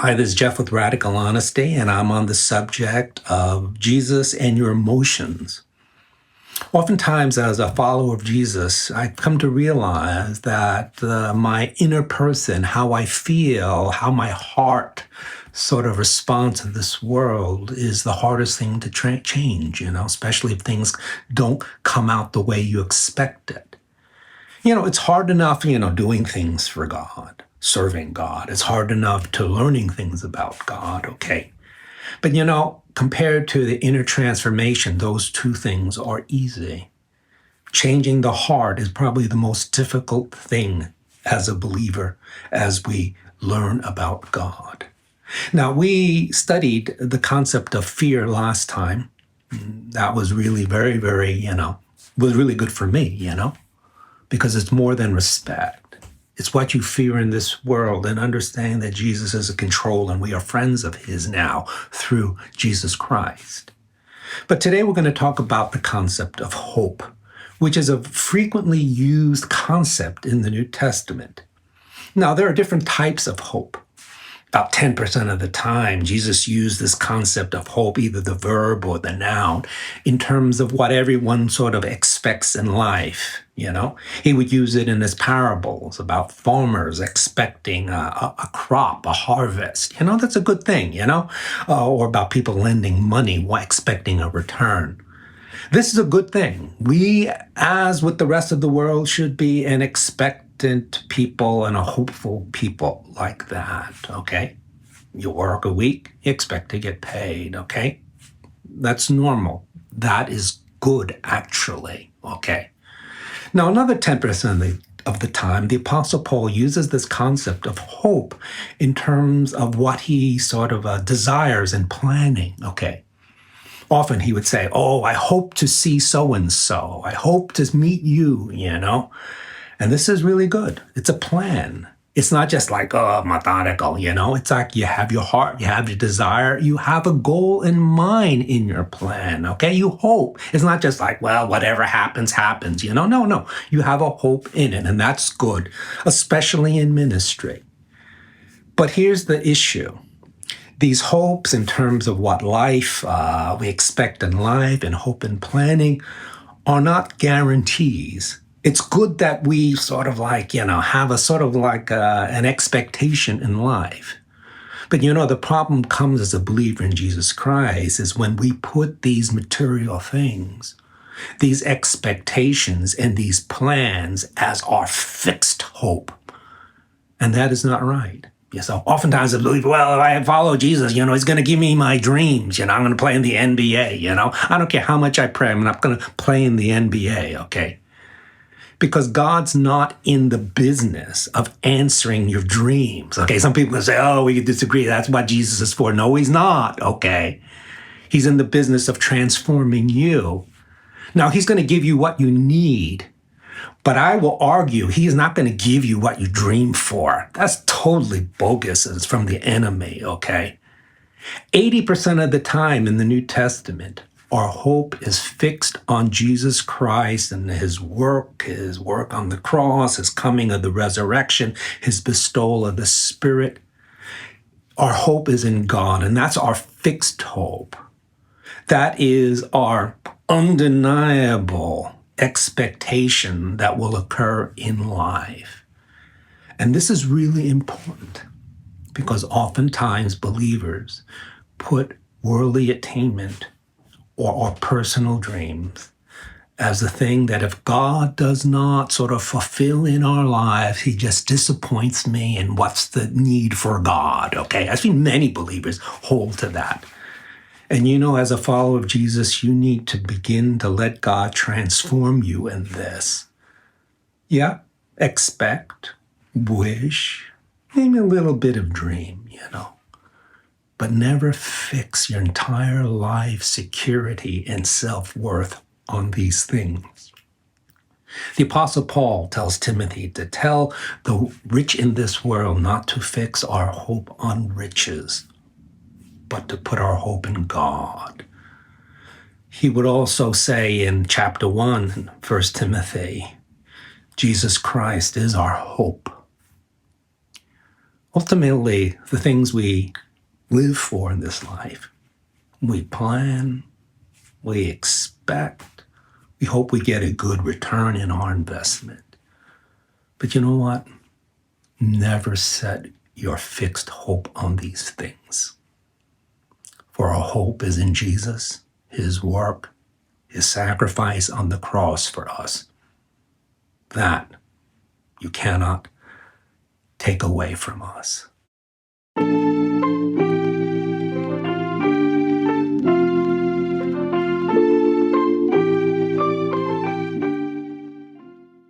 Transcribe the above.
Hi, this is Jeff with Radical Honesty, and I'm on the subject of Jesus and your emotions. Oftentimes, as a follower of Jesus, I come to realize that my inner person, how I feel, how my heart sort of responds to this world is the hardest thing to change, especially if things don't come out the way you expect it. It's hard enough, doing things for God, serving God. It's hard enough to learning things about God, okay? But compared to the inner transformation, those two things are easy. Changing the heart is probably the most difficult thing as a believer as we learn about God. Now, we studied the concept of fear last time. That was really very, very, was really good for me, because it's more than respect. It's what you fear in this world and understand that Jesus is in control and we are friends of his now through Jesus Christ. But today we're going to talk about the concept of hope, which is a frequently used concept in the New Testament. Now, there are different types of hope. About 10% of the time, Jesus used this concept of hope, either the verb or the noun, in terms of what everyone sort of expects in life. He would use it in his parables about farmers expecting a crop, a harvest. That's a good thing, or about people lending money while expecting a return. This is a good thing. We, as with the rest of the world, should be an expectant people and a hopeful people like that, okay? You work a week, you expect to get paid, okay? That's normal. That is good, actually, okay? Now, another 10% of the time, the Apostle Paul uses this concept of hope in terms of what he sort of desires and planning, okay? Often he would say, oh, I hope to see so-and-so. I hope to meet you, And this is really good. It's a plan. It's not just like, methodical, It's like you have your heart, you have your desire, you have a goal in mind in your plan, okay? You hope. It's not just like, well, whatever happens, happens, No. You have a hope in it, and that's good, especially in ministry. But here's the issue. These hopes in terms of what life we expect in life and hope and planning are not guarantees. It's good that we sort of like, have a sort of like an expectation in life. But the problem comes as a believer in Jesus Christ is when we put these material things, these expectations and these plans as our fixed hope. And that is not right. So oftentimes I believe, well, if I follow Jesus, he's going to give me my dreams. I'm going to play in the NBA, I don't care how much I pray. I'm not going to play in the NBA, okay? Because God's not in the business of answering your dreams, okay? Some people can say, oh, we could disagree. That's what Jesus is for. No, he's not, okay? He's in the business of transforming you. Now, he's going to give you what you need. But I will argue he is not going to give you what you dream for. That's totally bogus. It's from the enemy, okay? 80% of the time in the New Testament, our hope is fixed on Jesus Christ and his work on the cross, his coming of the resurrection, his bestowal of the Spirit. Our hope is in God, and that's our fixed hope. That is our undeniable expectation that will occur in life. And this is really important because oftentimes believers put worldly attainment or personal dreams as the thing that if God does not sort of fulfill in our lives, he just disappoints me, and what's the need for God, okay? I've seen many believers hold to that. And as a follower of Jesus, you need to begin to let God transform you in this. Yeah, expect, wish, maybe a little bit of dream, But never fix your entire life security and self-worth on these things. The Apostle Paul tells Timothy to tell the rich in this world not to fix our hope on riches, but to put our hope in God. He would also say in chapter 1, 1 Timothy, Jesus Christ is our hope. Ultimately, the things we live for in this life, we plan, we expect, we hope we get a good return in our investment. But you know what? Never set your fixed hope on these things. For our hope is in Jesus, his work, his sacrifice on the cross for us. That you cannot take away from us.